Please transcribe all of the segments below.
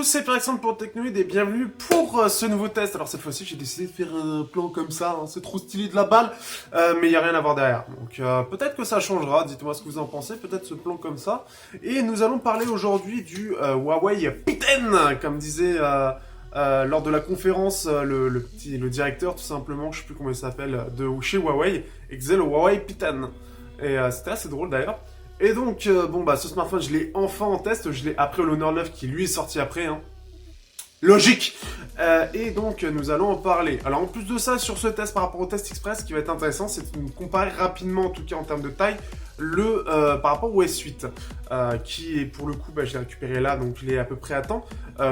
tous, c'est Alexandre pour Technoid et bienvenue pour ce nouveau test. Alors cette fois-ci, j'ai décidé de faire un plan comme ça, hein. C'est trop stylé de la balle, mais il n'y a rien à voir derrière. Donc peut-être que ça changera, dites-moi ce que vous en pensez, peut-être ce plan comme ça. Et nous allons parler aujourd'hui du Huawei P10, comme disait lors de la conférence le directeur tout simplement, je sais plus comment il s'appelle, de chez Huawei, et disait le Huawei P10. Et c'était assez drôle d'ailleurs. Et donc, ce smartphone, je l'ai enfin en test. Je l'ai après l'Honor 9 qui lui est sorti après. Hein. Logique. Et donc, nous allons en parler. Alors, en plus de ça, sur ce test par rapport au test express, ce qui va être intéressant, c'est de comparer rapidement, en tout cas en termes de taille, par rapport au S8, qui est pour le coup, je l'ai récupéré là, donc il est à peu près à temps.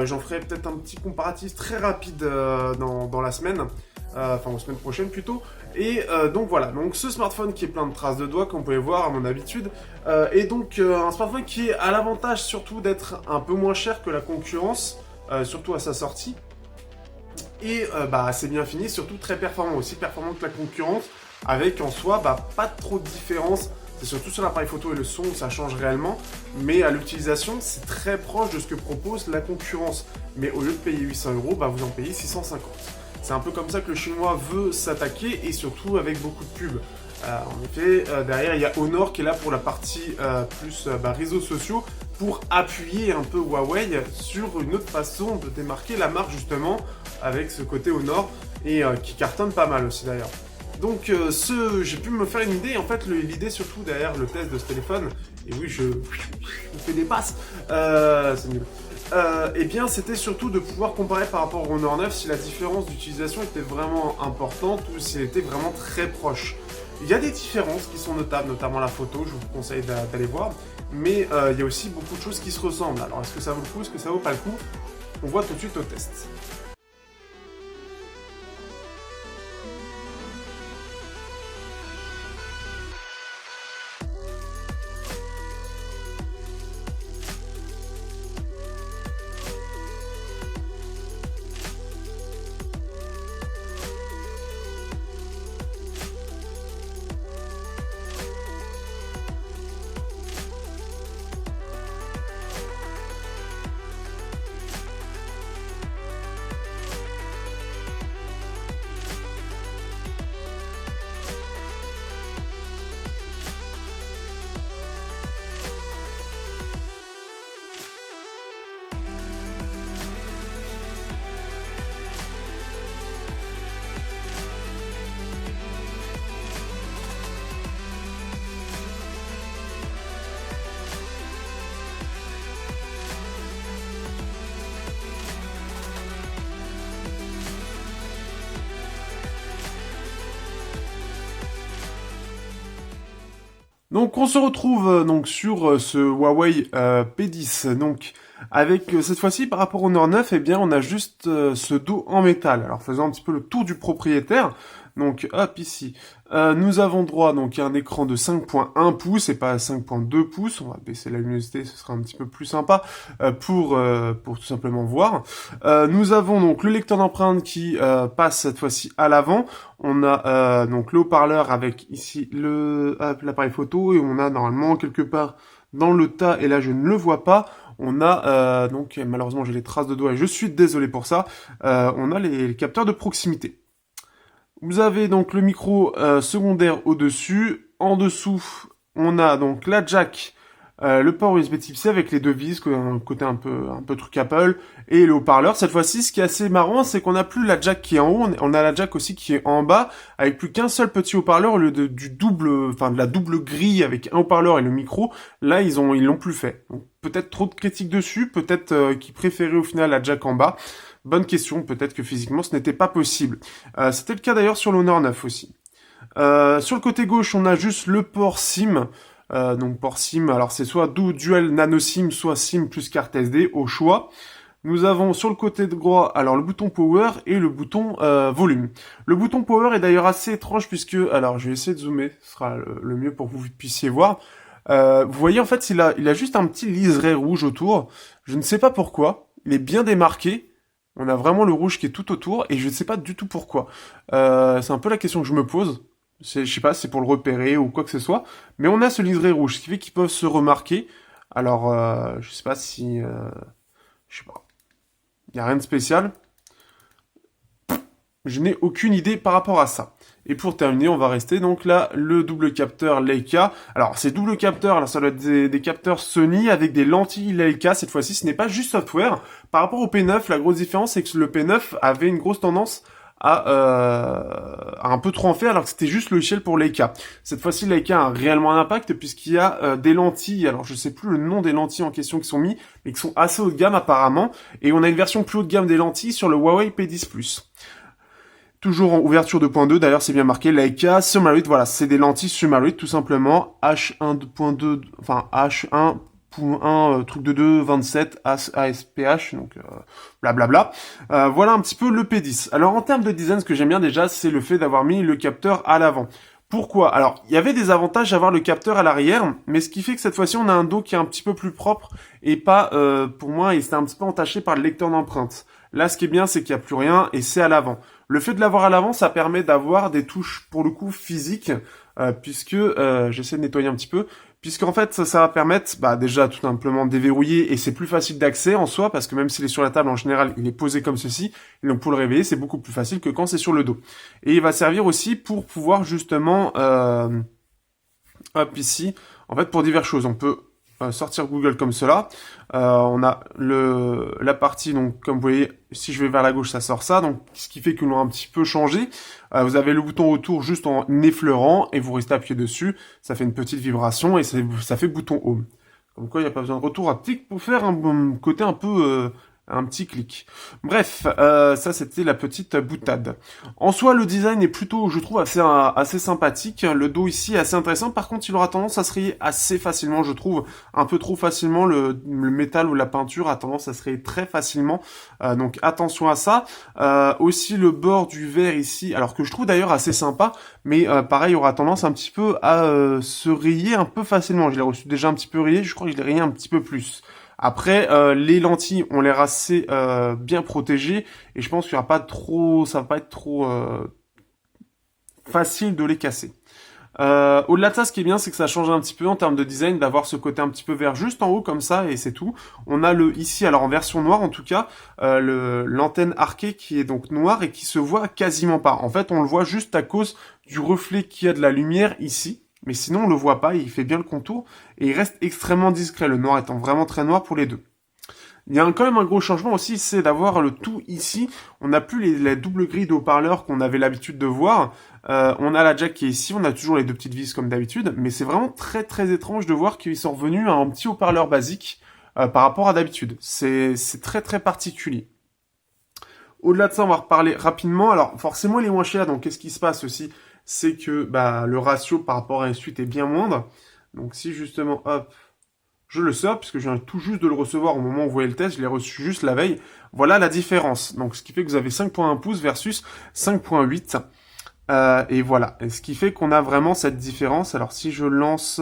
J'en ferai peut-être un petit comparatif très rapide dans la semaine. La semaine prochaine plutôt. Et donc voilà, donc ce smartphone qui est plein de traces de doigts, comme vous pouvez voir à mon habitude, et donc un smartphone qui a l'avantage surtout d'être un peu moins cher que la concurrence, surtout à sa sortie, et assez bien fini, surtout très performant, aussi performant que la concurrence, avec en soi pas trop de différence. C'est surtout sur l'appareil photo et le son où ça change réellement, mais à l'utilisation, c'est très proche de ce que propose la concurrence. Mais au lieu de payer 800 €, vous en payez 650. C'est un peu comme ça que le chinois veut s'attaquer et surtout avec beaucoup de pubs. En effet, derrière, il y a Honor qui est là pour la partie plus réseaux sociaux pour appuyer un peu Huawei sur une autre façon de démarquer la marque justement avec ce côté Honor et qui cartonne pas mal aussi d'ailleurs. Donc j'ai pu me faire une idée, en fait l'idée surtout derrière le test de ce téléphone, et oui je fais des passes, c'est nul. Eh bien c'était surtout de pouvoir comparer par rapport au Honor 9 si la différence d'utilisation était vraiment importante ou si elle était vraiment très proche. Il y a des différences qui sont notables, notamment la photo, je vous conseille d'aller voir, mais il y a aussi beaucoup de choses qui se ressemblent. Alors est-ce que ça vaut le coup, est-ce que ça vaut pas le coup? On voit tout de suite au test. Donc on se retrouve donc sur ce Huawei P10, donc avec cette fois-ci par rapport au Honor 9, on a juste ce dos en métal. Alors faisons un petit peu le tour du propriétaire. Donc hop ici, nous avons droit donc à un écran de 5.1 pouces et pas 5.2 pouces. On va baisser la luminosité, ce sera un petit peu plus sympa pour tout simplement voir. Nous avons donc le lecteur d'empreintes qui passe cette fois-ci à l'avant. On a donc le haut-parleur avec ici l'appareil photo et on a normalement quelque part dans le tas, et là je ne le vois pas, on a donc malheureusement j'ai les traces de doigts et je suis désolé pour ça, on a les capteurs de proximité. Vous avez donc le micro secondaire au-dessus. En dessous, on a donc la jack, le port USB Type-C avec les deux vis, un côté un peu truc Apple, et le haut-parleur. Cette fois-ci, ce qui est assez marrant, c'est qu'on n'a plus la jack qui est en haut, on a la jack aussi qui est en bas, avec plus qu'un seul petit haut-parleur au lieu de la double grille avec un haut-parleur et le micro. Là, ils l'ont plus fait. Donc, peut-être trop de critiques dessus, peut-être qu'ils préféraient au final la jack en bas. Bonne question, peut-être que physiquement ce n'était pas possible. C'était le cas d'ailleurs sur l'Honor 9 aussi. Sur le côté gauche, on a juste le port SIM. Donc port SIM, alors c'est soit dual nano SIM, soit SIM plus carte SD au choix. Nous avons sur le côté droit, alors le bouton Power et le bouton Volume. Le bouton Power est d'ailleurs assez étrange puisque, alors je vais essayer de zoomer, ce sera le mieux pour que vous puissiez voir. Vous voyez en fait, il a juste un petit liseré rouge autour. Je ne sais pas pourquoi, il est bien démarqué. On a vraiment le rouge qui est tout autour et je ne sais pas du tout pourquoi. C'est un peu la question que je me pose. Je sais pas si c'est pour le repérer ou quoi que ce soit. Mais on a ce liseré rouge, ce qui fait qu'ils peuvent se remarquer. Alors, je sais pas si... je sais pas. Il n'y a rien de spécial. Je n'ai aucune idée par rapport à ça. Et pour terminer, on va rester donc là, le double capteur Leica. Alors, c'est double capteur, alors ça doit être des capteurs Sony avec des lentilles Leica. Cette fois-ci, ce n'est pas juste software. Par rapport au P9, la grosse différence, c'est que le P9 avait une grosse tendance à un peu trop en faire, alors que c'était juste le logiciel pour Leica. Cette fois-ci, Leica a réellement un impact, puisqu'il y a des lentilles, alors je sais plus le nom des lentilles en question qui sont mis, mais qui sont assez haut de gamme apparemment. Et on a une version plus haut de gamme des lentilles sur le Huawei P10 Plus. Toujours en ouverture 2.2, d'ailleurs c'est bien marqué, Leica Summarit, voilà, c'est des lentilles Summarit tout simplement, H1.2, enfin H1.1, truc de 2, 27, ASPH, donc blablabla. Voilà un petit peu le P10. Alors en termes de design, ce que j'aime bien déjà, c'est le fait d'avoir mis le capteur à l'avant. Pourquoi? Alors, il y avait des avantages à avoir le capteur à l'arrière, mais ce qui fait que cette fois-ci, on a un dos qui est un petit peu plus propre et pas, pour moi, il s'était un petit peu entaché par le lecteur d'empreintes. Là, ce qui est bien, c'est qu'il n'y a plus rien et c'est à l'avant. Le fait de l'avoir à l'avant, ça permet d'avoir des touches, pour le coup, physiques, puisque, j'essaie de nettoyer un petit peu, puisqu'en fait, ça va permettre, déjà, tout simplement de déverrouiller et c'est plus facile d'accès en soi, parce que même s'il est sur la table, en général, il est posé comme ceci, et donc pour le réveiller, c'est beaucoup plus facile que quand c'est sur le dos. Et il va servir aussi pour pouvoir, justement, hop, ici, en fait, pour diverses choses. On peut sortir Google comme cela. On a la partie, donc comme vous voyez, si je vais vers la gauche, ça sort ça. Donc ce qui fait que l'on a un petit peu changé. Vous avez le bouton autour juste en effleurant et vous restez appuyé dessus. Ça fait une petite vibration et ça fait bouton home. Comme quoi, il n'y a pas besoin de retour haptique pour faire un côté un peu un petit clic. Bref, ça c'était la petite boutade. En soi, le design est plutôt, je trouve, assez sympathique. Le dos ici est assez intéressant. Par contre, il aura tendance à se rayer assez facilement, je trouve. Un peu trop facilement. Le métal ou la peinture a tendance à se rayer très facilement. Donc attention à ça. Aussi le bord du verre ici, alors que je trouve d'ailleurs assez sympa. Mais pareil, aura tendance un petit peu à se rayer un peu facilement. Je l'ai reçu déjà un petit peu rayé. Je crois que je l'ai rayé un petit peu plus. Après, les lentilles ont l'air assez bien protégées et je pense qu'il y aura pas trop, ça va pas être trop facile de les casser. Au-delà de ça, ce qui est bien, c'est que ça change un petit peu en termes de design, d'avoir ce côté un petit peu vert juste en haut comme ça et c'est tout. On a ici, alors en version noire en tout cas, l'antenne arquée qui est donc noire et qui se voit quasiment pas. En fait, on le voit juste à cause du reflet qu'il y a de la lumière ici. Mais sinon, on le voit pas, il fait bien le contour, et il reste extrêmement discret, le noir étant vraiment très noir pour les deux. Il y a quand même un gros changement aussi, c'est d'avoir le tout ici. On n'a plus les doubles grilles de haut-parleurs qu'on avait l'habitude de voir. On a la jack qui est ici, on a toujours les deux petites vis comme d'habitude, mais c'est vraiment très très étrange de voir qu'ils sont revenus à un petit haut-parleur basique par rapport à d'habitude. C'est très très particulier. Au-delà de ça, on va reparler rapidement. Alors, forcément, il est moins cher, donc qu'est-ce qui se passe aussi? C'est que le ratio par rapport à une suite est bien moindre. Donc si justement, hop, je le sors, puisque je viens tout juste de le recevoir au moment où vous voyez le test, je l'ai reçu juste la veille, voilà la différence. Donc ce qui fait que vous avez 5.1 pouces versus 5.8. Et voilà, et ce qui fait qu'on a vraiment cette différence. Alors si je lance,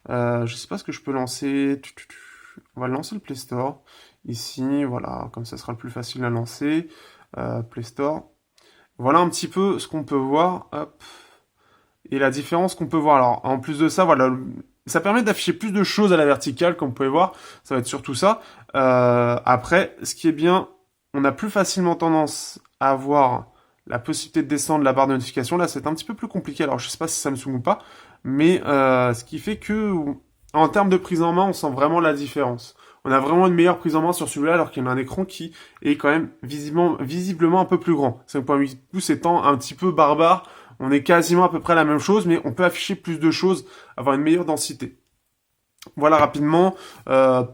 je sais pas ce que je peux lancer, on va lancer le Play Store, ici, voilà, comme ça sera le plus facile à lancer, Play Store. Voilà un petit peu ce qu'on peut voir, hop, et la différence qu'on peut voir. Alors, en plus de ça, voilà, ça permet d'afficher plus de choses à la verticale, comme vous pouvez voir, ça va être surtout ça. Après, ce qui est bien, on a plus facilement tendance à avoir la possibilité de descendre la barre de notification. Là, c'est un petit peu plus compliqué, alors je sais pas si ça me Samsung ou pas, mais ce qui fait que, en termes de prise en main, on sent vraiment la différence. On a vraiment une meilleure prise en main sur celui-là, alors qu'il y a un écran qui est quand même visiblement un peu plus grand. 5.8 pouces étant un petit peu barbare, on est quasiment à peu près la même chose, mais on peut afficher plus de choses, avoir une meilleure densité. Voilà rapidement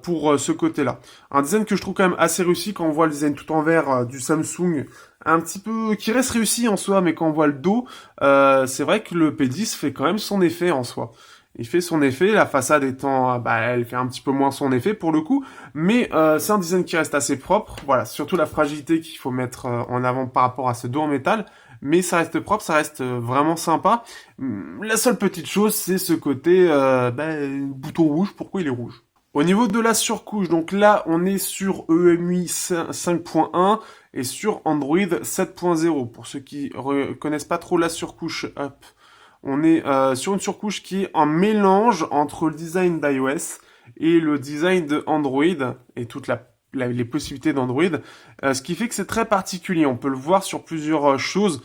pour ce côté-là. Un design que je trouve quand même assez réussi quand on voit le design tout en vert du Samsung, un petit peu qui reste réussi en soi, mais quand on voit le dos, c'est vrai que le P10 fait quand même son effet en soi. Il fait son effet, la façade étant, elle fait un petit peu moins son effet pour le coup, mais c'est un design qui reste assez propre. Voilà, surtout la fragilité qu'il faut mettre en avant par rapport à ce dos en métal, mais ça reste propre, ça reste vraiment sympa. La seule petite chose, c'est ce côté bouton rouge. Pourquoi il est rouge? Au niveau de la surcouche, donc là, on est sur EMUI 5.1 et sur Android 7.0. Pour ceux qui connaissent pas trop la surcouche, hop. On est sur une surcouche qui est un mélange entre le design d'iOS et le design de Android et toute la les possibilités d'Android, ce qui fait que c'est très particulier. On peut le voir sur plusieurs choses.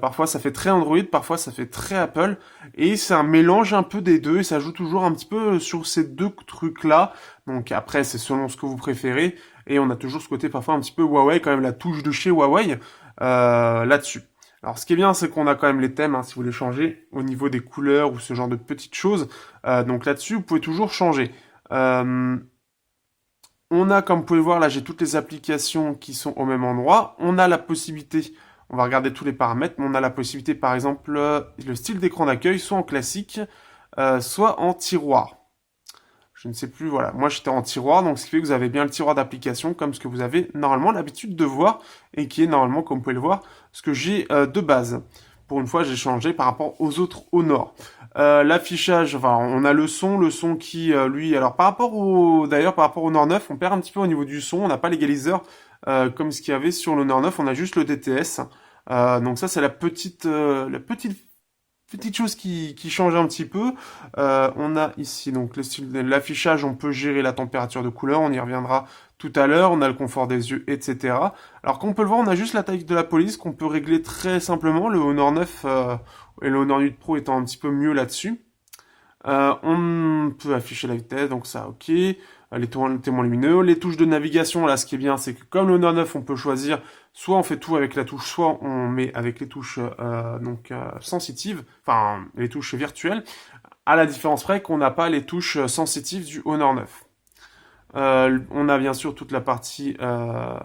Parfois ça fait très Android, parfois ça fait très Apple, et c'est un mélange un peu des deux, et ça joue toujours un petit peu sur ces deux trucs-là. Donc après, c'est selon ce que vous préférez, et on a toujours ce côté parfois un petit peu Huawei, quand même la touche de chez Huawei là-dessus. Alors ce qui est bien, c'est qu'on a quand même les thèmes, hein, si vous voulez changer, au niveau des couleurs ou ce genre de petites choses. Donc là-dessus, vous pouvez toujours changer. On a, comme vous pouvez voir, là j'ai toutes les applications qui sont au même endroit. On a la possibilité, on va regarder tous les paramètres, mais on a la possibilité, par exemple, le style d'écran d'accueil, soit en classique, soit en tiroir. Je ne sais plus, voilà. Moi, j'étais en tiroir, donc ce qui fait que vous avez bien le tiroir d'application, comme ce que vous avez normalement l'habitude de voir, et qui est normalement, comme vous pouvez le voir, ce que j'ai de base. Pour une fois, j'ai changé par rapport aux autres au nord. L'affichage, enfin, on a le son qui, lui, alors d'ailleurs, par rapport au Nord 9, on perd un petit peu au niveau du son, on n'a pas l'égaliseur, comme ce qu'il y avait sur le Nord 9, on a juste le DTS. Donc ça, c'est la petite chose qui change un petit peu. On a ici donc le style de l'affichage, on peut gérer la température de couleur, on y reviendra tout à l'heure, on a le confort des yeux, etc. Alors comme on peut le voir, on a juste la taille de la police qu'on peut régler très simplement, le Honor 9 et le Honor 8 Pro étant un petit peu mieux là-dessus. On peut afficher la vitesse, donc ça, ok. Les témoins lumineux, les touches de navigation, là, ce qui est bien, c'est que comme le Honor 9, on peut choisir, soit on fait tout avec la touche, soit on met avec les touches sensitives, enfin, les touches virtuelles, à la différence près qu'on n'a pas les touches sensitives du Honor 9. On a bien sûr toute la partie, on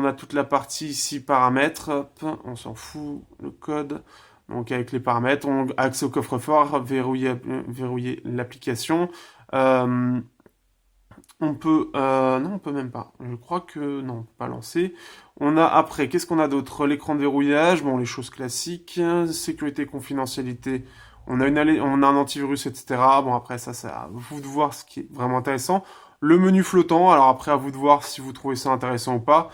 a toute la partie ici paramètres, on s'en fout, le code. Donc avec les paramètres, on a accès au coffre-fort, verrouiller l'application. On peut, non, on peut même pas. Je crois que non, on peut pas lancer. On a après, qu'est-ce qu'on a d'autre? L'écran de verrouillage, bon, les choses classiques, sécurité, confidentialité. On a un antivirus, etc. Bon après ça, c'est à vous de voir ce qui est vraiment intéressant. Le menu flottant, alors après à vous de voir si vous trouvez ça intéressant ou pas,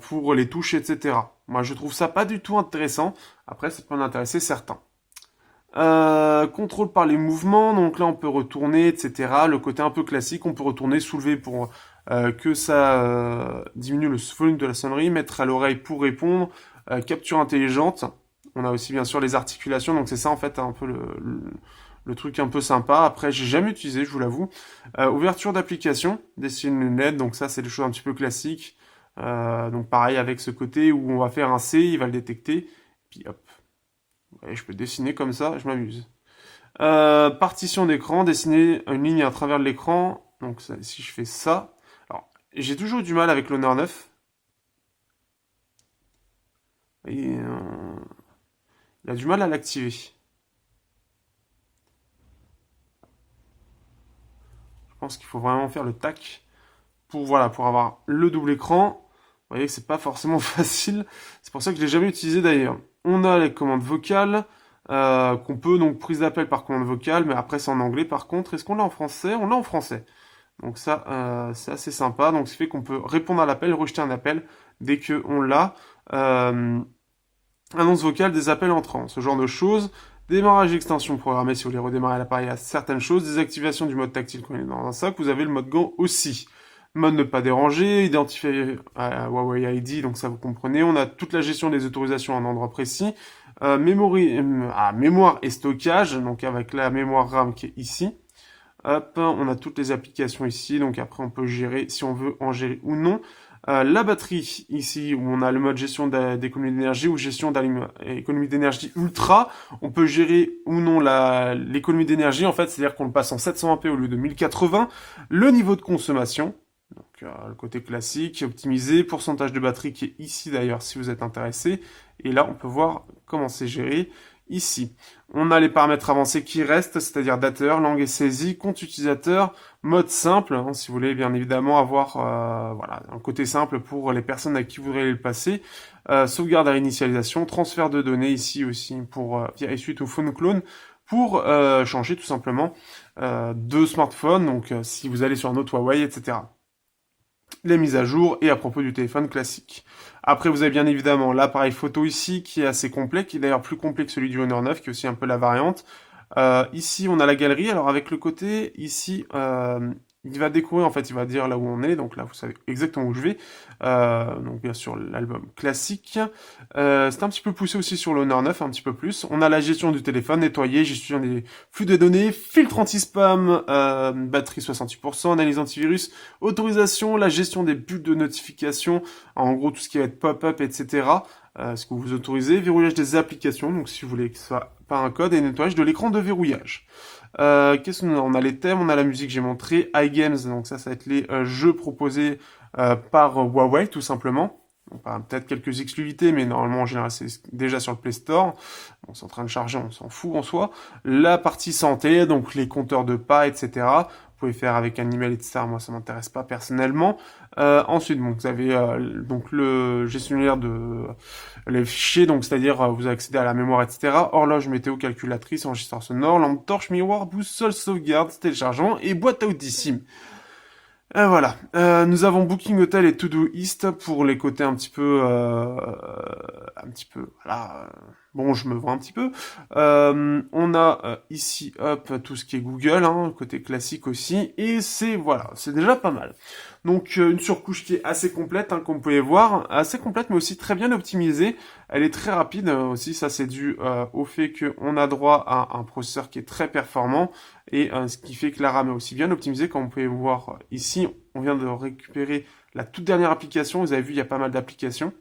pour les touches, etc. Moi je trouve ça pas du tout intéressant, après ça peut en intéresser certains. Contrôle par les mouvements, donc là on peut retourner, etc. Le côté un peu classique, on peut retourner, soulever pour que ça diminue le volume de la sonnerie, mettre à l'oreille pour répondre, capture intelligente. On a aussi bien sûr les articulations, donc c'est ça en fait un peu le truc un peu sympa. Après, j'ai jamais utilisé, je vous l'avoue. Ouverture d'application, dessine une LED, donc ça c'est des choses un petit peu classiques. Donc pareil avec ce côté où on va faire un C, il va le détecter, puis hop. Et je peux dessiner comme ça, je m'amuse. Partition d'écran, dessiner une ligne à travers de l'écran. Donc ça, si je fais ça, alors j'ai toujours eu du mal avec l'Honor 9. Et il a du mal à l'activer. Je pense qu'il faut vraiment faire le tac pour avoir le double écran. Vous voyez que c'est pas forcément facile. C'est pour ça que je l'ai jamais utilisé d'ailleurs. On a les commandes vocales qu'on peut donc prise d'appel par commande vocale, mais après c'est en anglais par contre. Est-ce qu'on l'a en français? On l'a en français. Donc ça c'est assez sympa. Donc ce qui fait qu'on peut répondre à l'appel, rejeter un appel dès que on l'a. Annonce vocale des appels entrants, ce genre de choses. Démarrage d'extension programmée si vous voulez redémarrer l'appareil à certaines choses. Désactivation du mode tactile qu'on est dans un sac. Vous avez le mode gant aussi. Mode ne pas déranger, identifier à Huawei ID, donc ça vous comprenez. On a toute la gestion des autorisations à un endroit précis. Mémoire et stockage, donc avec la mémoire RAM qui est ici. Hop, on a toutes les applications ici, donc après on peut gérer si on veut en gérer ou non. La batterie ici où on a le mode gestion d'économie d'énergie ou gestion d'économie d'énergie ultra, on peut gérer ou non l'économie d'énergie en fait, c'est-à-dire qu'on le passe en 720p au lieu de 1080. Le niveau de consommation, donc le côté classique, optimisé, pourcentage de batterie qui est ici d'ailleurs si vous êtes intéressé. Et là on peut voir comment c'est géré. Ici, on a les paramètres avancés qui restent, c'est-à-dire dateur, langue et saisie, compte utilisateur, mode simple, hein, si vous voulez bien évidemment avoir un côté simple pour les personnes à qui vous voudrez le passer, sauvegarde à réinitialisation, transfert de données ici aussi pour via suite ou phone clone pour changer tout simplement de smartphone, donc si vous allez sur un autre Huawei, etc. Les mises à jour et à propos du téléphone classique. Après, vous avez bien évidemment l'appareil photo ici qui est assez complet, qui est d'ailleurs plus complet que celui du Honor 9, qui est aussi un peu la variante. Ici, on a la galerie. Alors avec le côté ici, il va découvrir, en fait, il va dire là où on est, donc là, vous savez exactement où je vais. Donc, bien sûr, l'album classique. C'est un petit peu poussé aussi sur l'Honor 9, un petit peu plus. On a la gestion du téléphone, nettoyer, gestion des flux de données, filtre anti-spam, batterie 68%, analyse antivirus, autorisation, la gestion des bulles de notification, en gros, tout ce qui va être pop-up, etc. Ce que vous autorisez, verrouillage des applications, donc si vous voulez que ce soit pas un code, et nettoyage de l'écran de verrouillage. Qu'est-ce qu'on a? On a les thèmes, on a la musique, j'ai montré, iGames, donc ça va être les jeux proposés par Huawei, tout simplement. Peut-être quelques exclusivités, mais normalement, en général, c'est déjà sur le Play Store. Bon, c'est en train de charger, on s'en fout en soi. La partie santé, donc les compteurs de pas, etc. Vous pouvez faire avec un email, etc. Moi, ça m'intéresse pas personnellement. Ensuite, bon, vous avez donc le gestionnaire de les fichiers, donc c'est-à-dire vous accédez à la mémoire, etc. Horloge, météo, calculatrice, enregistreur sonore, lampe torche, miroir, boussole, sauvegarde, téléchargement et boîte à outils SIM. Voilà. Nous avons Booking Hotel et Todoist pour les côtés un petit peu, voilà. Bon, je me vends un petit peu. On a ici, hop, tout ce qui est Google, hein, côté classique aussi, et c'est déjà pas mal. Donc une surcouche qui est assez complète, hein, comme vous pouvez voir, assez complète, mais aussi très bien optimisée. Elle est très rapide aussi. Ça, c'est dû au fait qu'on a droit à un processeur qui est très performant. Et ce qui fait que la RAM est aussi bien optimisée, comme vous pouvez voir ici. On vient de récupérer la toute dernière application. Vous avez vu, il y a pas mal d'applications.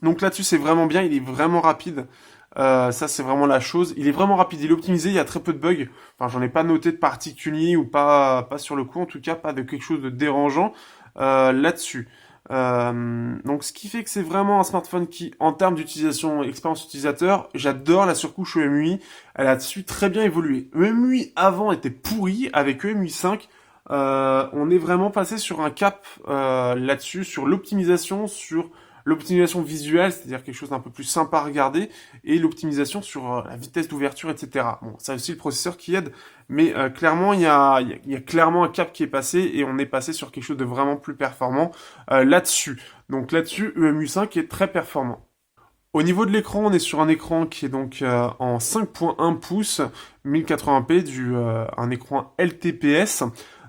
Donc là-dessus, c'est vraiment bien. Il est vraiment rapide. Ça, c'est vraiment la chose. Il est vraiment rapide. Il est optimisé. Il y a très peu de bugs. Enfin, j'en ai pas noté de particulier ou pas sur le coup. En tout cas, pas de quelque chose de dérangeant là-dessus. Donc ce qui fait que c'est vraiment un smartphone qui, en termes d'utilisation, expérience utilisateur, j'adore la surcouche EMUI. Elle a su très bien évoluer. EMUI avant était pourri, avec EMUI 5, on est vraiment passé sur un cap là-dessus, sur l'optimisation visuelle, c'est-à-dire quelque chose d'un peu plus sympa à regarder, et l'optimisation sur la vitesse d'ouverture, etc. Bon, ça aussi le processeur qui aide, mais clairement, il y a clairement un cap qui est passé, et on est passé sur quelque chose de vraiment plus performant là-dessus. Donc là-dessus, EMU 5 est très performant. Au niveau de l'écran, on est sur un écran qui est donc en 5.1 pouces, 1080p, un écran LTPS.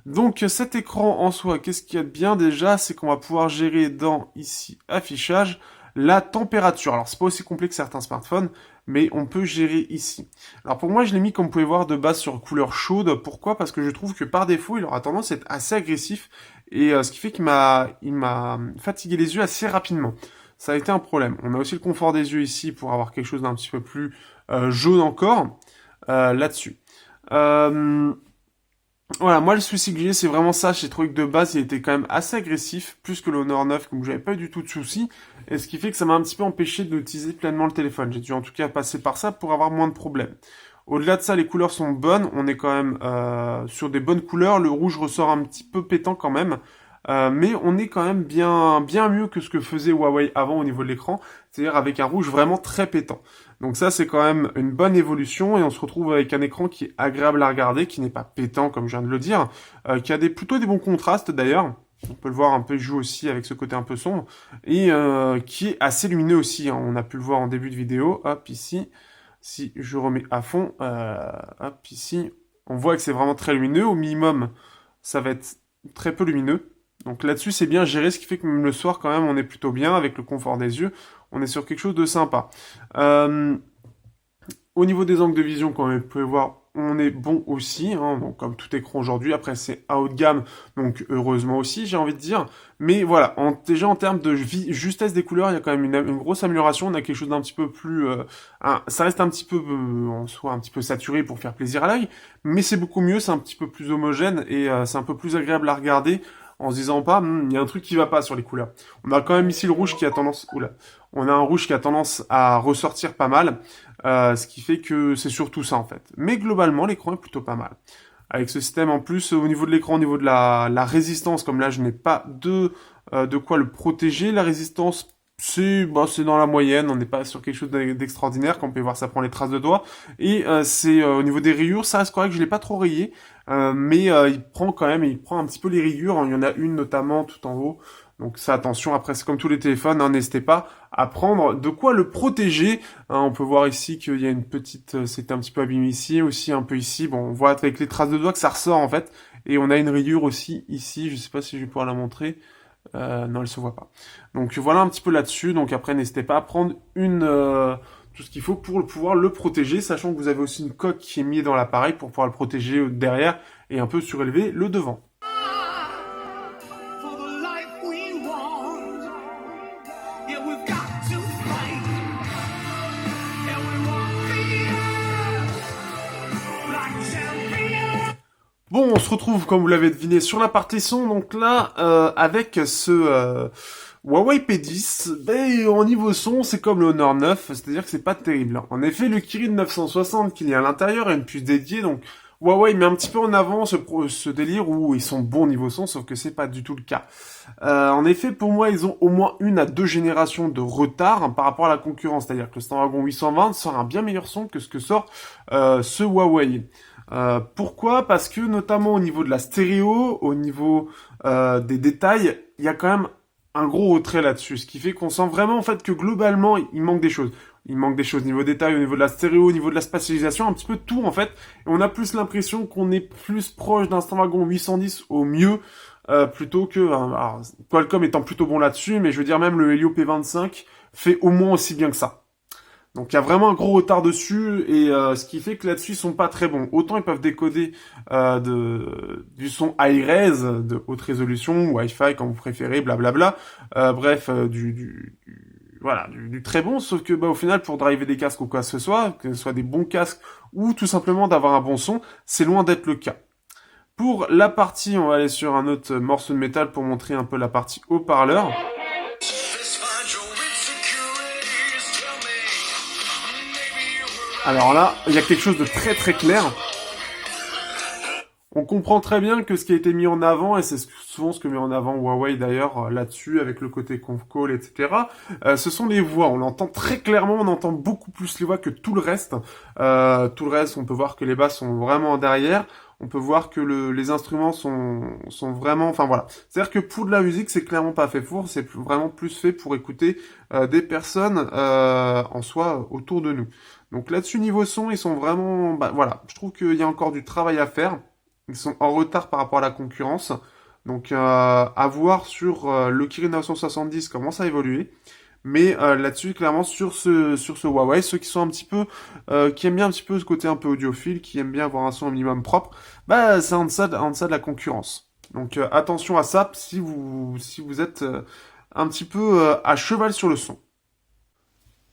Donc cet écran en soi, qu'est-ce qu'il y a de bien déjà, c'est qu'on va pouvoir gérer dans ici affichage la température. Alors c'est pas aussi complet que certains smartphones, mais on peut gérer ici. Alors pour moi je l'ai mis comme vous pouvez voir de base sur couleur chaude. Pourquoi? Parce que je trouve que par défaut il aura tendance à être assez agressif et ce qui fait qu'il m'a fatigué les yeux assez rapidement. Ça a été un problème. On a aussi le confort des yeux ici pour avoir quelque chose d'un petit peu plus jaune encore là-dessus. Voilà, moi le souci que j'ai, c'est vraiment ça. J'ai trouvé que de base, il était quand même assez agressif, plus que l'Honor 9, comme j'avais pas eu du tout de soucis. Et ce qui fait que ça m'a un petit peu empêché d'utiliser pleinement le téléphone. J'ai dû en tout cas passer par ça pour avoir moins de problèmes. Au-delà de ça, les couleurs sont bonnes. On est quand même sur des bonnes couleurs. Le rouge ressort un petit peu pétant quand même. Mais on est quand même bien mieux que ce que faisait Huawei avant au niveau de l'écran, c'est-à-dire avec un rouge vraiment très pétant. Donc ça, c'est quand même une bonne évolution, et on se retrouve avec un écran qui est agréable à regarder, qui n'est pas pétant, comme je viens de le dire, qui a plutôt des bons contrastes d'ailleurs. On peut le voir un peu jouer aussi avec ce côté un peu sombre, et qui est assez lumineux aussi, hein. On a pu le voir en début de vidéo, hop, ici, si je remets à fond, hop, ici, on voit que c'est vraiment très lumineux. Au minimum, ça va être très peu lumineux. Donc là-dessus, c'est bien géré, ce qui fait que même le soir, quand même, on est plutôt bien avec le confort des yeux. On est sur quelque chose de sympa. Au niveau des angles de vision, comme vous pouvez voir, on est bon aussi, hein, donc comme tout écran aujourd'hui. Après, c'est haut de gamme, donc heureusement aussi, j'ai envie de dire. Mais voilà, déjà en termes de justesse des couleurs, il y a quand même une grosse amélioration. On a quelque chose d'un petit peu plus... ça reste un petit peu, en soi, un petit peu saturé pour faire plaisir à l'œil, mais c'est beaucoup mieux, c'est un petit peu plus homogène, et c'est un peu plus agréable à regarder, en se disant pas, il y a un truc qui va pas sur les couleurs. On a quand même ici le rouge qui a tendance... Oula. On a un rouge qui a tendance à ressortir pas mal, ce qui fait que c'est surtout ça en fait. Mais globalement, l'écran est plutôt pas mal. Avec ce système en plus, au niveau de l'écran, au niveau de la résistance, comme là je n'ai pas de quoi le protéger, la résistance, c'est dans la moyenne, on n'est pas sur quelque chose d'extraordinaire. Comme vous pouvez voir, ça prend les traces de doigts. Et c'est au niveau des rayures, ça reste correct, je l'ai pas trop rayé, mais il prend un petit peu les rayures. Il y en a une notamment tout en haut. Donc ça, attention, après c'est comme tous les téléphones, hein, n'hésitez pas à prendre de quoi le protéger. Hein, on peut voir ici qu'il y a une petite... c'était un petit peu abîmé ici, aussi un peu ici. Bon, on voit avec les traces de doigts que ça ressort en fait. Et on a une rayure aussi ici, je sais pas si je vais pouvoir la montrer. Non, elle se voit pas. Donc voilà un petit peu là-dessus. Donc après, n'hésitez pas à prendre tout ce qu'il faut pour pouvoir le protéger, sachant que vous avez aussi une coque qui est mise dans l'appareil pour pouvoir le protéger derrière et un peu surélever le devant. Bon, on se retrouve, comme vous l'avez deviné, sur la partie son, donc là, avec ce Huawei P10, ben, au niveau son, c'est comme le Honor 9, c'est-à-dire que c'est pas terrible. En effet, le Kirin 960 qu'il y a à l'intérieur est une puce dédiée, donc Huawei met un petit peu en avant ce délire où ils sont bons au niveau son, sauf que c'est pas du tout le cas. En effet, pour moi, ils ont au moins 1 à 2 générations de retard par rapport à la concurrence, c'est-à-dire que le Snapdragon 820 sort un bien meilleur son que ce que sort ce Huawei. Pourquoi? Parce que notamment au niveau de la stéréo, au niveau des détails, il y a quand même un gros retrait là-dessus, ce qui fait qu'on sent vraiment en fait que globalement il manque des choses. Il manque des choses au niveau détail, au niveau de la stéréo, au niveau de la spatialisation, un petit peu de tout en fait. Et on a plus l'impression qu'on est plus proche d'un Snapdragon 810 au mieux, plutôt que... alors, Qualcomm étant plutôt bon là-dessus, mais je veux dire même le Helio P25 fait au moins aussi bien que ça. Donc il y a vraiment un gros retard dessus et ce qui fait que là-dessus ils sont pas très bons. Autant ils peuvent décoder du son high-res de haute résolution, Wi-Fi quand vous préférez, blablabla. Bref, voilà, du très bon, sauf que bah au final pour driver des casques ou quoi que ce soit des bons casques ou tout simplement d'avoir un bon son, c'est loin d'être le cas. Pour la partie, on va aller sur un autre morceau de métal pour montrer un peu la partie haut-parleur. Alors là, il y a quelque chose de très très clair. On comprend très bien que ce qui a été mis en avant, et c'est souvent ce que met en avant Huawei d'ailleurs là-dessus, avec le côté conf call, etc., ce sont les voix. On l'entend très clairement, on entend beaucoup plus les voix que tout le reste. Tout le reste, on peut voir que les basses sont vraiment derrière. On peut voir que les instruments sont vraiment... Enfin voilà. C'est-à-dire que pour de la musique, c'est clairement pas fait pour, c'est vraiment plus fait pour écouter des personnes en soi autour de nous. Donc là-dessus, niveau son, ils sont vraiment... Bah, voilà, je trouve qu'il y a encore du travail à faire. Ils sont en retard par rapport à la concurrence. Donc à voir sur le Kirin 970 comment ça a évolué. Mais là-dessus, clairement, sur ce Huawei, ceux qui sont un petit peu... qui aiment bien un petit peu ce côté un peu audiophile, qui aiment bien avoir un son au minimum propre, bah c'est en deçà de la concurrence. Donc attention à ça si vous êtes un petit peu à cheval sur le son.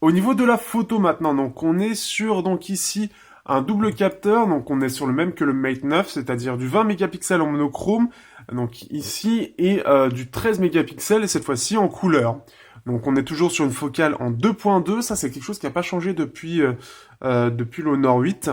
Au niveau de la photo maintenant, donc on est sur donc ici un double capteur, donc on est sur le même que le Mate 9, c'est-à-dire du 20 mégapixels en monochrome, donc ici, et du 13 mégapixels, cette fois-ci en couleur. Donc on est toujours sur une focale en 2.2, ça c'est quelque chose qui n'a pas changé depuis l'Honor 8.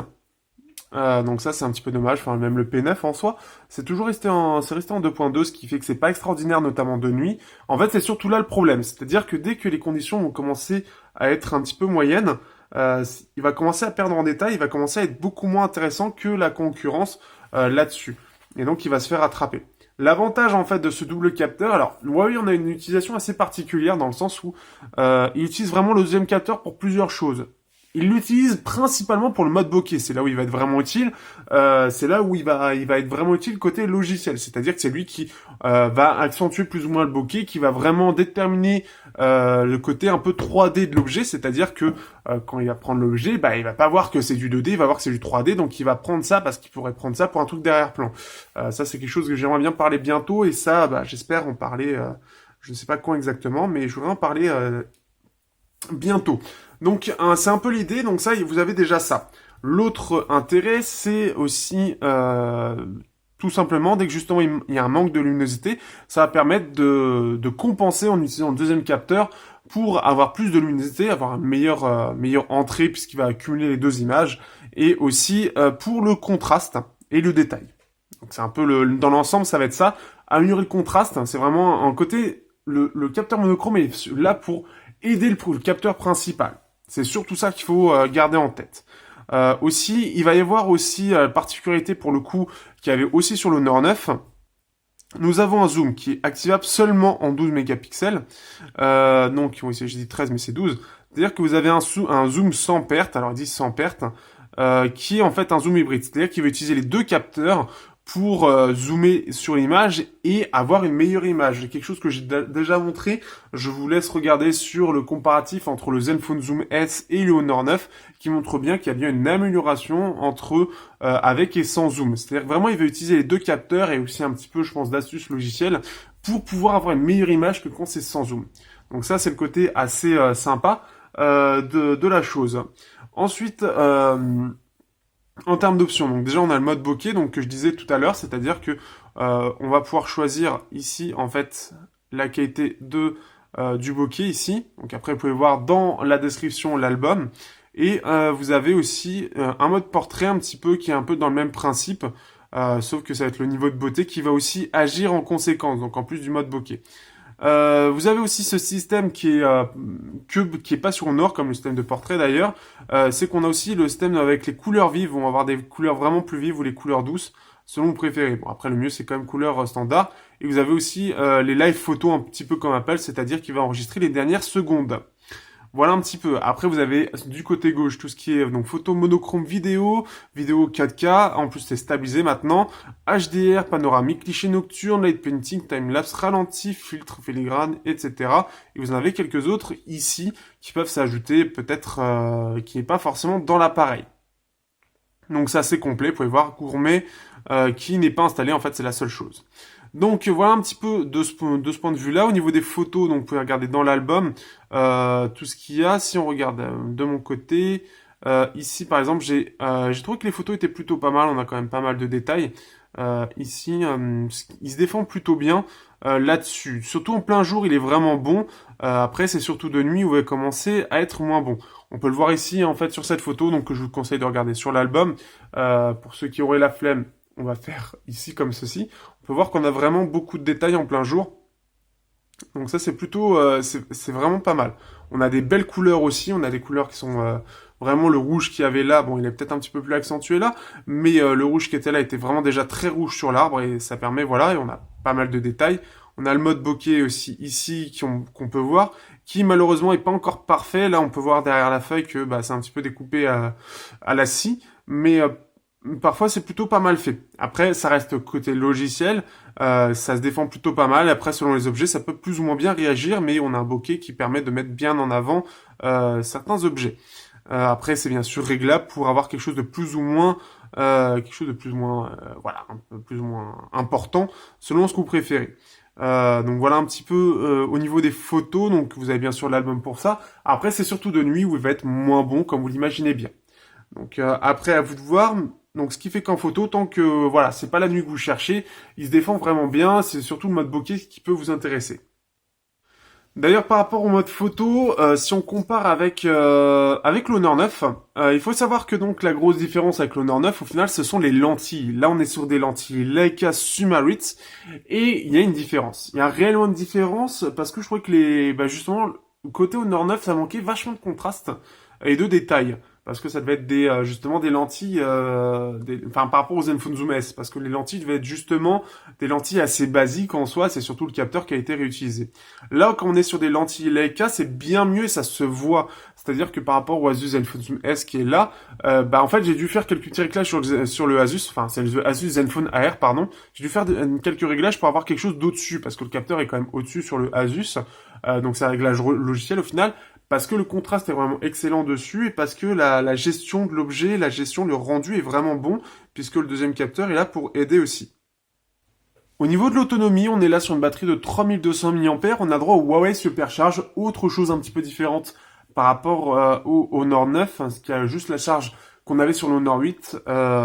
Donc ça c'est un petit peu dommage, enfin même le P9 en soi, c'est resté en 2.2, ce qui fait que c'est pas extraordinaire, notamment de nuit. En fait c'est surtout là le problème, c'est-à-dire que dès que les conditions vont commencer à être un petit peu moyennes, il va commencer à perdre en détail, il va commencer à être beaucoup moins intéressant que la concurrence là-dessus. Et donc il va se faire attraper. L'avantage en fait de ce double capteur, alors Huawei on a une utilisation assez particulière dans le sens où il utilise vraiment le deuxième capteur pour plusieurs choses. Il l'utilise principalement pour le mode bokeh, c'est là où il va être vraiment utile, c'est là où il va être vraiment utile côté logiciel, c'est-à-dire que c'est lui qui va accentuer plus ou moins le bokeh, qui va vraiment déterminer le côté un peu 3D de l'objet, c'est-à-dire que quand il va prendre l'objet, bah il va pas voir que c'est du 2D, il va voir que c'est du 3D, donc il va prendre ça parce qu'il pourrait prendre ça pour un truc derrière-plan. Ça c'est quelque chose que j'aimerais bien parler bientôt, et ça, bah, j'espère en parler, je ne sais pas quand exactement, mais je voudrais en parler bientôt. Donc c'est un peu l'idée, donc ça, vous avez déjà ça. L'autre intérêt, c'est aussi tout simplement, dès que justement il y a un manque de luminosité, ça va permettre de compenser en utilisant le deuxième capteur pour avoir plus de luminosité, avoir une meilleure entrée puisqu'il va accumuler les deux images, et aussi pour le contraste et le détail. Donc c'est un peu dans l'ensemble, ça va être ça. Améliorer le contraste, c'est vraiment un côté, le capteur monochrome est là pour aider le capteur principal. C'est surtout ça qu'il faut garder en tête. Aussi, il va y avoir aussi particularité pour le coup qu'il y avait aussi sur l'Honor 9. Nous avons un zoom qui est activable seulement en 12 mégapixels. Donc, oui, j'ai dit 13, mais c'est 12. C'est-à-dire que vous avez un zoom sans perte, alors ils disent sans perte, qui est en fait un zoom hybride. C'est-à-dire qu'il va utiliser les deux capteurs pour zoomer sur l'image et avoir une meilleure image. Quelque chose que j'ai déjà montré, je vous laisse regarder sur le comparatif entre le Zenfone Zoom S et le Honor 9 qui montre bien qu'il y a bien une amélioration entre avec et sans zoom. C'est-à-dire que vraiment il va utiliser les deux capteurs et aussi un petit peu je pense d'astuces logicielles pour pouvoir avoir une meilleure image que quand c'est sans zoom. Donc ça c'est le côté assez sympa de la chose. Ensuite, en termes d'options, donc déjà on a le mode bokeh, donc que je disais tout à l'heure, c'est-à-dire que on va pouvoir choisir ici en fait la qualité du bokeh ici. Donc après vous pouvez voir dans la description l'album et vous avez aussi un mode portrait un petit peu qui est un peu dans le même principe, sauf que ça va être le niveau de beauté qui va aussi agir en conséquence, donc en plus du mode bokeh. Vous avez aussi ce système qui est pas sur Honor comme le système de portrait d'ailleurs, c'est qu'on a aussi le système avec les couleurs vives, on va avoir des couleurs vraiment plus vives ou les couleurs douces selon vos préférés. Bon après le mieux c'est quand même couleur standard et vous avez aussi les live photos un petit peu comme Apple, c'est-à-dire qu'il va enregistrer les dernières secondes. Voilà un petit peu. Après, vous avez du côté gauche tout ce qui est donc photo monochrome vidéo, vidéo 4K. En plus, c'est stabilisé maintenant. HDR, panoramique, cliché nocturne, light painting, timelapse, ralenti, filtre filigrane, etc. Et vous en avez quelques autres ici qui peuvent s'ajouter, peut-être qui n'est pas forcément dans l'appareil. Donc ça c'est complet. Vous pouvez voir gourmet qui n'est pas installé. En fait, c'est la seule chose. Donc voilà un petit peu de ce point de vue-là. Au niveau des photos, donc vous pouvez regarder dans l'album tout ce qu'il y a. Si on regarde de mon côté, ici par exemple, j'ai trouvé que les photos étaient plutôt pas mal. On a quand même pas mal de détails. Ici, il se défend plutôt bien là-dessus. Surtout en plein jour, il est vraiment bon. Après, c'est surtout de nuit où il va commencer à être moins bon. On peut le voir ici en fait sur cette photo, donc que je vous conseille de regarder sur l'album. Pour ceux qui auraient la flemme, on va faire ici comme ceci. On peut voir qu'on a vraiment beaucoup de détails en plein jour. Donc ça c'est plutôt, c'est vraiment pas mal. On a des belles couleurs aussi, on a des couleurs qui sont vraiment le rouge qu'il y avait là. Bon, il est peut-être un petit peu plus accentué là, mais le rouge qui était là était vraiment déjà très rouge sur l'arbre et ça permet, voilà, et on a pas mal de détails. On a le mode bokeh aussi ici qu'on peut voir, qui malheureusement est pas encore parfait. Là, on peut voir derrière la feuille que c'est un petit peu découpé à la scie, mais parfois c'est plutôt pas mal fait. Après, ça reste côté logiciel, ça se défend plutôt pas mal. Après, selon les objets, ça peut plus ou moins bien réagir, mais on a un bokeh qui permet de mettre bien en avant certains objets. Après, c'est bien sûr réglable pour avoir quelque chose de plus ou moins, voilà, un peu plus ou moins important, selon ce que vous préférez. Donc voilà un petit peu au niveau des photos. Donc vous avez bien sûr l'album pour ça. Après, c'est surtout de nuit où il va être moins bon, comme vous l'imaginez bien. Donc après, à vous de voir. Donc ce qui fait qu'en photo, tant que voilà, c'est pas la nuit que vous cherchez, il se défend vraiment bien. C'est surtout le mode bokeh qui peut vous intéresser. D'ailleurs, par rapport au mode photo, si on compare avec l'Honor 9, il faut savoir que donc la grosse différence avec l'Honor 9, au final, ce sont les lentilles. Là, on est sur des lentilles Leica Summit et il y a une différence. Il y a réellement une différence parce que je crois que justement, côté Honor 9, ça manquait vachement de contraste et de détails. Parce que ça devait être justement des lentilles, par rapport aux Zenfone Zoom S, parce que les lentilles devaient être justement des lentilles assez basiques en soi, c'est surtout le capteur qui a été réutilisé. Là, quand on est sur des lentilles Leica, c'est bien mieux et ça se voit. C'est-à-dire que par rapport au Asus Zenfone Zoom S qui est là, en fait, j'ai dû faire quelques petits réglages sur le Asus, enfin, c'est le Asus Zenfone AR, pardon. J'ai dû faire quelques réglages pour avoir quelque chose d'au-dessus, parce que le capteur est quand même au-dessus sur le Asus, donc c'est un réglage logiciel au final. Parce que le contraste est vraiment excellent dessus et parce que la gestion de l'objet, le rendu est vraiment bon, puisque le deuxième capteur est là pour aider aussi. Au niveau de l'autonomie, on est là sur une batterie de 3200 mAh, on a droit au Huawei Supercharge, autre chose un petit peu différente par rapport au Honor 9, ce qui a juste la charge qu'on avait sur le Honor 8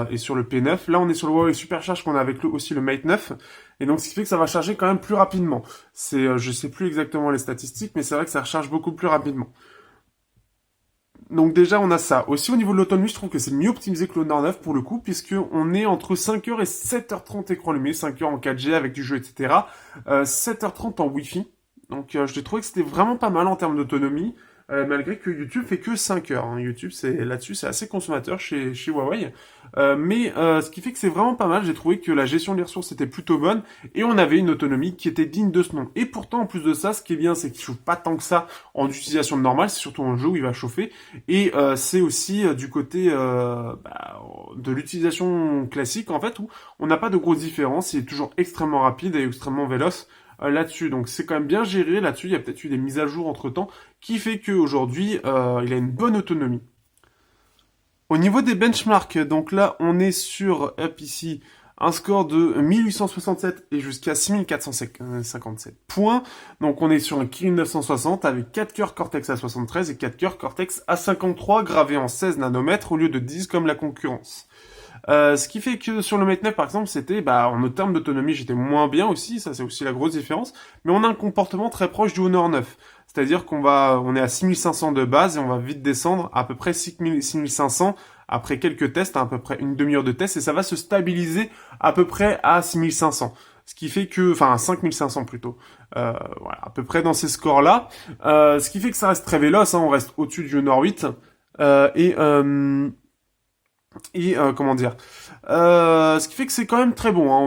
et sur le P9. Là, on est sur le Huawei Supercharge qu'on a avec aussi le Mate 9. Et donc, ce qui fait que ça va charger quand même plus rapidement. Je sais plus exactement les statistiques, mais c'est vrai que ça recharge beaucoup plus rapidement. Donc déjà, on a ça. Aussi, au niveau de l'autonomie, je trouve que c'est mieux optimisé que l'Honor 9 pour le coup, puisque on est entre 5h et 7h30 écran allumé, 5h en 4G avec du jeu, etc. 7h30 en Wi-Fi. Donc, je l'ai trouvé que c'était vraiment pas mal en termes d'autonomie. malgré que YouTube fait que 5 heures. Hein. YouTube, là-dessus, c'est assez consommateur chez Huawei. Mais ce qui fait que c'est vraiment pas mal. J'ai trouvé que la gestion des ressources était plutôt bonne et on avait une autonomie qui était digne de ce nom. Et pourtant, en plus de ça, ce qui est bien, c'est qu'il chauffe pas tant que ça en utilisation normale. C'est surtout en jeu où il va chauffer. Et c'est aussi du côté de l'utilisation classique, en fait, où on n'a pas de grosse différence. Il est toujours extrêmement rapide et extrêmement véloce là-dessus. Donc c'est quand même bien géré là-dessus. Il y a peut-être eu des mises à jour entre-temps qui fait qu'aujourd'hui, il a une bonne autonomie. Au niveau des benchmarks, donc là, on est sur, hop, ici, un score de 1867 et jusqu'à 6457 points. Donc on est sur un Kirin 960 avec 4 cœurs Cortex A73 et 4 cœurs Cortex A53 gravés en 16 nanomètres au lieu de 10 comme la concurrence. Ce qui fait que sur le Mate 9 par exemple, c'était, en termes d'autonomie, j'étais moins bien aussi, ça c'est aussi la grosse différence, mais on a un comportement très proche du Honor 9. C'est-à-dire on est à 6500 de base et on va vite descendre à peu près 6500 après quelques tests, à peu près une demi-heure de test, et ça va se stabiliser à peu près à 6500. Ce qui fait que, enfin, 5500 plutôt. Voilà, à peu près dans ces scores-là. Ce qui fait que ça reste très véloce, hein, on reste au-dessus du Honor 8. Comment dire, ce qui fait que c'est quand même très bon, hein.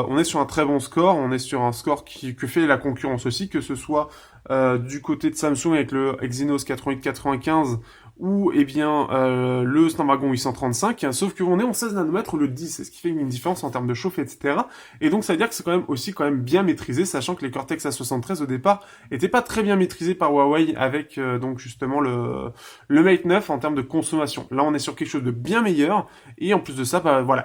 On est sur un très bon score, on est sur un score que fait la concurrence aussi, que ce soit du côté de Samsung avec le Exynos 8895 ou le Snapdragon 835, hein, sauf qu'on est en 16 nanomètres ou le 10, ce qui fait une différence en termes de chauffe, etc. Et donc ça veut dire que c'est quand même bien maîtrisé, sachant que les Cortex A73 au départ étaient pas très bien maîtrisés par Huawei avec donc justement le Mate 9 en termes de consommation. Là on est sur quelque chose de bien meilleur, et en plus de ça, voilà,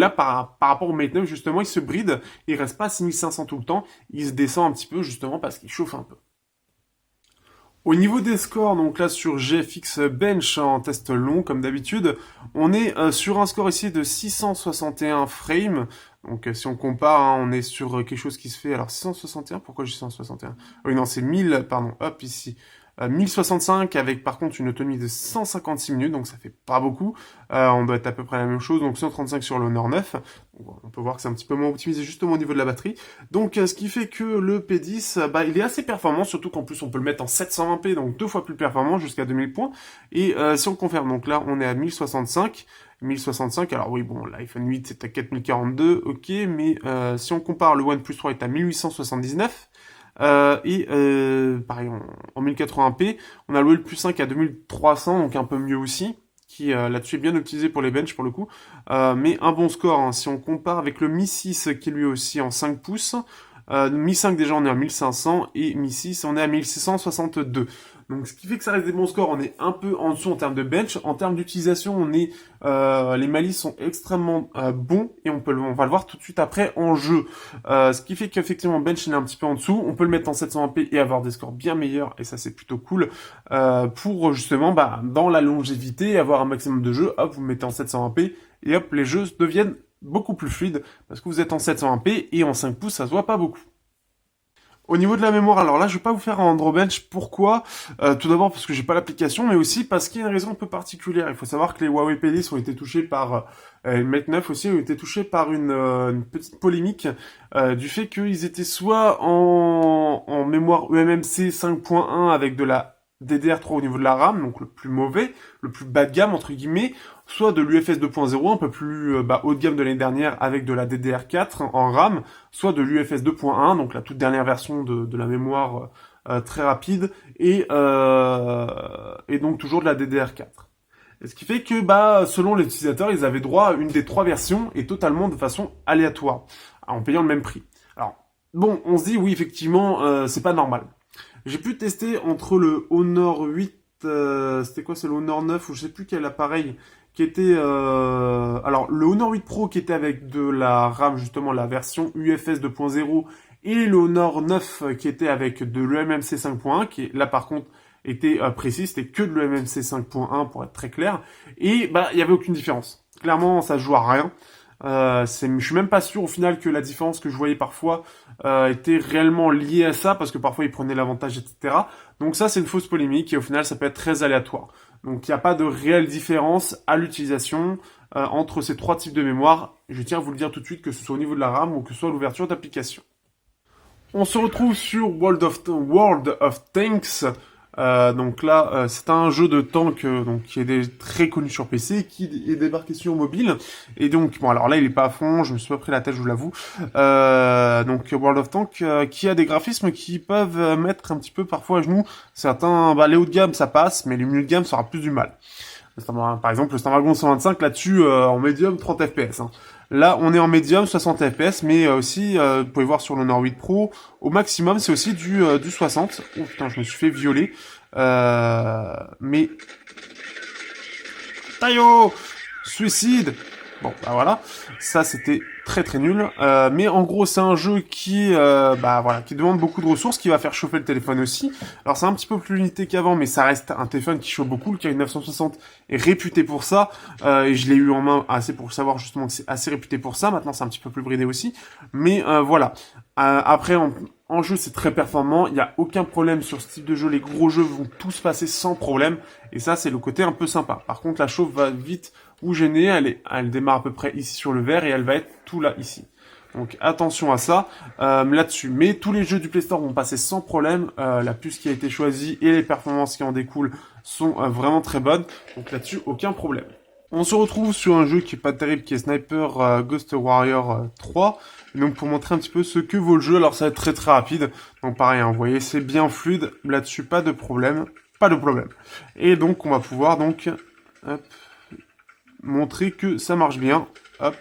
par rapport au Mate 9 justement, il se bride, il reste pas à 6500 tout le temps, il se descend un petit peu justement parce qu'il chauffe un peu. Au niveau des scores, donc là sur GFX Bench en test long comme d'habitude, on est sur un score ici de 661 frames. Donc si on compare, hein, on est sur quelque chose qui se fait... Alors 661, pourquoi j'ai 661? Oui non, c'est 1000, pardon, hop ici. 1065 avec par contre une autonomie de 156 minutes, donc ça fait pas beaucoup. On doit être à peu près la même chose, donc 135 sur l'Honor 9. On peut voir que c'est un petit peu moins optimisé justement au niveau de la batterie. Donc ce qui fait que le P10, il est assez performant, surtout qu'en plus on peut le mettre en 720p, donc 2 fois plus performant jusqu'à 2000 points. Et si on confirme, donc là on est à 1065. 1065, alors oui bon, l'iPhone 8 c'est à 4042, ok, mais si on compare, le OnePlus 3 est à 1879. Pareil, en 1080p, on a le OnePlus 5 à 2300, donc un peu mieux aussi, qui là-dessus est bien optimisé pour les benches pour le coup, mais un bon score, hein, si on compare avec le Mi 6 qui est lui aussi en 5 pouces, Mi 5 déjà on est à 1500 et Mi 6 on est à 1662. Donc ce qui fait que ça reste des bons scores, on est un peu en dessous en termes de bench, en termes d'utilisation on est les malices sont extrêmement bons et on va le voir tout de suite après en jeu. Ce qui fait qu'effectivement bench il est un petit peu en dessous, on peut le mettre en 720p et avoir des scores bien meilleurs et ça c'est plutôt cool pour justement dans la longévité avoir un maximum de jeux. Hop, vous le mettez en 720p et hop les jeux deviennent beaucoup plus fluides parce que vous êtes en 720p et en 5 pouces ça se voit pas beaucoup. Au niveau de la mémoire, alors là, je vais pas vous faire un Androbench. Pourquoi? Tout d'abord parce que j'ai pas l'application, mais aussi parce qu'il y a une raison un peu particulière. Il faut savoir que les Huawei P10 ont été touchés par le Mate 9 aussi ont été touchés par une petite polémique du fait qu'ils étaient soit en mémoire eMMC 5.1 avec de la DDR3 au niveau de la RAM, donc le plus mauvais, le plus bas de gamme entre guillemets, soit de l'UFS 2.0 un peu plus haut de gamme de l'année dernière avec de la DDR4 en RAM, soit de l'UFS 2.1, donc la toute dernière version de la mémoire très rapide, et donc toujours de la DDR4. Et ce qui fait que selon les utilisateurs, ils avaient droit à une des 3 versions et totalement de façon aléatoire, en payant le même prix. Alors, bon, on se dit oui effectivement, c'est pas normal. J'ai pu tester entre le Honor 8, c'était quoi, c'est le Honor 9 ou je sais plus quel appareil qui était alors le Honor 8 Pro qui était avec de la RAM justement la version UFS 2.0 et le Honor 9 qui était avec de l'eMMC 5.1 qui là par contre était précis, c'était que de l'eMMC 5.1 pour être très clair et il y avait aucune différence. Clairement ça se joue à rien. Je suis même pas sûr au final que la différence que je voyais parfois était réellement liée à ça parce que parfois ils prenaient l'avantage, etc. Donc ça c'est une fausse polémique et au final ça peut être très aléatoire. Donc il n'y a pas de réelle différence à l'utilisation entre ces 3 types de mémoire. Je tiens à vous le dire tout de suite que ce soit au niveau de la RAM ou que ce soit l'ouverture d'application. On se retrouve sur World of Tanks. Donc là, c'est un jeu de tank donc qui est très connu sur PC, qui est débarqué sur mobile. Et donc, bon, alors là, il est pas à fond, je me suis pas pris la tête, je vous l'avoue. Donc World of Tank, qui a des graphismes qui peuvent mettre un petit peu parfois à genoux. Certains, les hauts de gamme, ça passe, mais les milieux de gamme, ça aura plus du mal. Par exemple, le Snapdragon 125, là-dessus, en médium, 30 FPS. Hein. Là, on est en médium, 60 FPS, mais aussi, vous pouvez voir sur l'Honor 8 Pro, au maximum, c'est aussi du 60. Oh putain, je me suis fait violer. Mais... Taillot, suicide. Bon, bah voilà, ça c'était très très nul. Mais en gros, c'est un jeu qui, qui demande beaucoup de ressources, qui va faire chauffer le téléphone aussi. Alors c'est un petit peu plus limité qu'avant, mais ça reste un téléphone qui chauffe beaucoup. Le Kirin 960 est réputé pour ça, et je l'ai eu en main assez pour savoir justement que c'est assez réputé pour ça. Maintenant, c'est un petit peu plus bridé aussi, mais voilà. Après, en jeu, c'est très performant. Il n'y a aucun problème sur ce type de jeu. Les gros jeux vont tous passer sans problème, et ça, c'est le côté un peu sympa. Par contre, la chauffe va vite ou gênée, elle démarre à peu près ici sur le vert et elle va être tout là ici. Donc attention à ça là-dessus. Mais tous les jeux du Play Store vont passer sans problème. La puce qui a été choisie et les performances qui en découlent sont vraiment très bonnes. Donc là-dessus, aucun problème. On se retrouve sur un jeu qui est pas terrible, qui est Sniper Ghost Warrior 3. Et donc pour montrer un petit peu ce que vaut le jeu, alors ça va être très très rapide. Donc pareil, hein, vous voyez, c'est bien fluide. Là-dessus, pas de problème. Pas de problème. Et donc on va pouvoir donc... Hop, montrer que ça marche bien. Hop.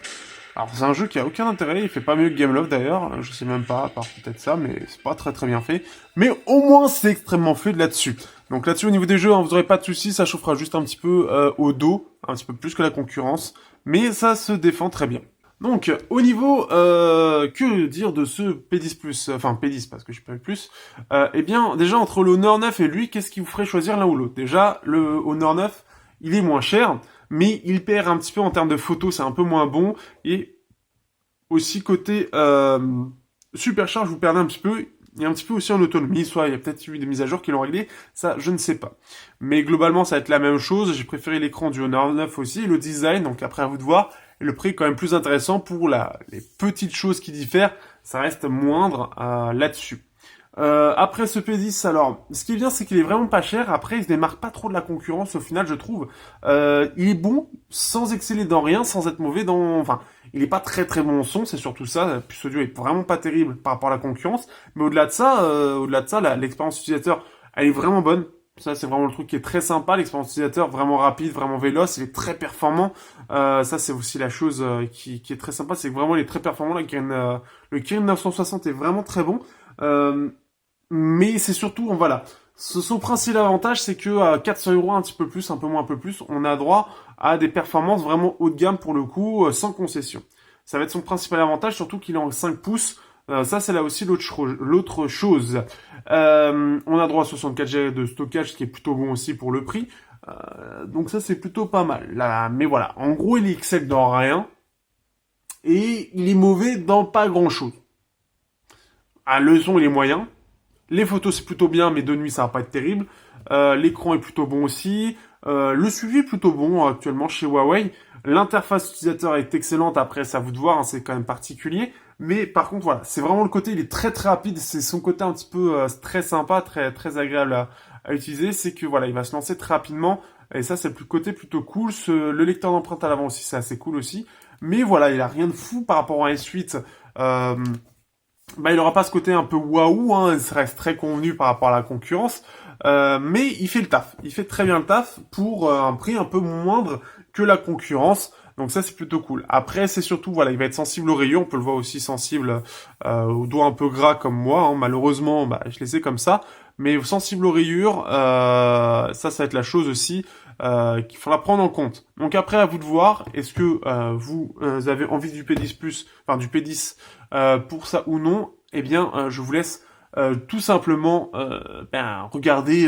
Alors c'est un jeu qui a aucun intérêt, il fait pas mieux que Gameloft d'ailleurs, je sais même pas, à part peut-être ça, mais c'est pas très très bien fait. Mais au moins c'est extrêmement fluide là-dessus. Donc là-dessus au niveau des jeux, hein, vous aurez pas de soucis, ça chauffera juste un petit peu au dos, un petit peu plus que la concurrence, mais ça se défend très bien. Donc au niveau, que dire de ce P10+, enfin P10 parce que je peux plus, eh bien déjà entre le Honor 9 et lui, qu'est-ce qui vous ferait choisir l'un ou l'autre? Déjà le Honor 9, il est moins cher, mais il perd un petit peu en termes de photos, c'est un peu moins bon. Et aussi côté supercharge, vous perdez un petit peu. Il y a un petit peu aussi en autonomie, soit il y a peut-être eu des mises à jour qui l'ont réglé, ça je ne sais pas. Mais globalement ça va être la même chose, j'ai préféré l'écran du Honor 9 aussi, le design, donc après à vous de voir. Et le prix est quand même plus intéressant pour les petites choses qui diffèrent, ça reste moindre là-dessus. Après ce P10, alors, ce qui est bien, c'est qu'il est vraiment pas cher. Après, il se démarque pas trop de la concurrence, au final, je trouve. Il est bon, sans exceller dans rien, sans être mauvais dans... Enfin, il est pas très très bon en son, c'est surtout ça. La puce audio est vraiment pas terrible par rapport à la concurrence. Mais au-delà de ça, l'expérience utilisateur, elle est vraiment bonne. Ça, c'est vraiment le truc qui est très sympa. L'expérience utilisateur, vraiment rapide, vraiment véloce, il est très performant. Ça, c'est aussi la chose qui est très sympa, c'est que vraiment, il est très performant. Le Kirin 960 est vraiment très bon. Mais c'est surtout, voilà, son principal avantage, c'est que à 400 €, un petit peu plus, un peu moins, un peu plus, on a droit à des performances vraiment haut de gamme pour le coup, sans concession. Ça va être son principal avantage, surtout qu'il est en 5 pouces. Ça, c'est là aussi l'autre chose. On a droit à 64 Go de stockage, ce qui est plutôt bon aussi pour le prix. Donc ça, c'est plutôt pas mal. Là, mais voilà, en gros, il excelle dans rien. Et il est mauvais dans pas grand-chose. Le son, il est moyen. Les photos, c'est plutôt bien, mais de nuit, ça va pas être terrible. L'écran est plutôt bon aussi. Le suivi est plutôt bon actuellement chez Huawei. L'interface utilisateur est excellente. Après, c'est à vous de voir, hein, c'est quand même particulier. Mais par contre, voilà, c'est vraiment le côté, il est très très rapide. C'est son côté un petit peu très sympa, très très agréable à utiliser. C'est que voilà, il va se lancer très rapidement. Et ça, c'est le côté plutôt cool. Le lecteur d'empreinte à l'avant aussi, c'est assez cool aussi. Mais voilà, il a rien de fou par rapport à S8. Il aura pas ce côté un peu waouh, hein, ça reste très convenu par rapport à la concurrence, mais il fait le taf. Il fait très bien le taf pour un prix un peu moindre que la concurrence. Donc ça, c'est plutôt cool. Après, c'est surtout, voilà, il va être sensible aux rayons. On peut le voir aussi sensible aux doigts un peu gras comme moi. Hein. Malheureusement, je les ai comme ça. Mais sensible aux rayures, ça va être la chose aussi qu'il faudra prendre en compte. Donc après, à vous de voir, est-ce que vous avez envie du P10+, enfin du P10 pour ça ou non. Eh bien, je vous laisse tout simplement regarder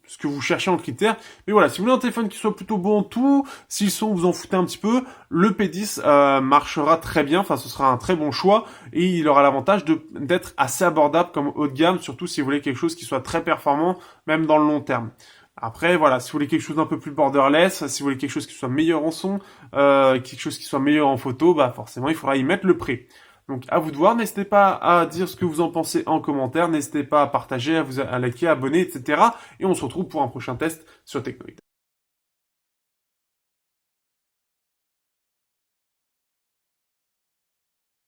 ce que vous cherchez en critères. Mais voilà, si vous voulez un téléphone qui soit plutôt bon en tout, si le son vous en foutez un petit peu, le P10 marchera très bien, enfin ce sera un très bon choix, et il aura l'avantage d'être assez abordable comme haut de gamme, surtout si vous voulez quelque chose qui soit très performant, même dans le long terme. Après, voilà, si vous voulez quelque chose d'un peu plus borderless, si vous voulez quelque chose qui soit meilleur en son, quelque chose qui soit meilleur en photo, forcément, il faudra y mettre le prix. Donc à vous de voir, n'hésitez pas à dire ce que vous en pensez en commentaire, n'hésitez pas à partager, à liker, à abonner, etc. Et on se retrouve pour un prochain test sur Technoid.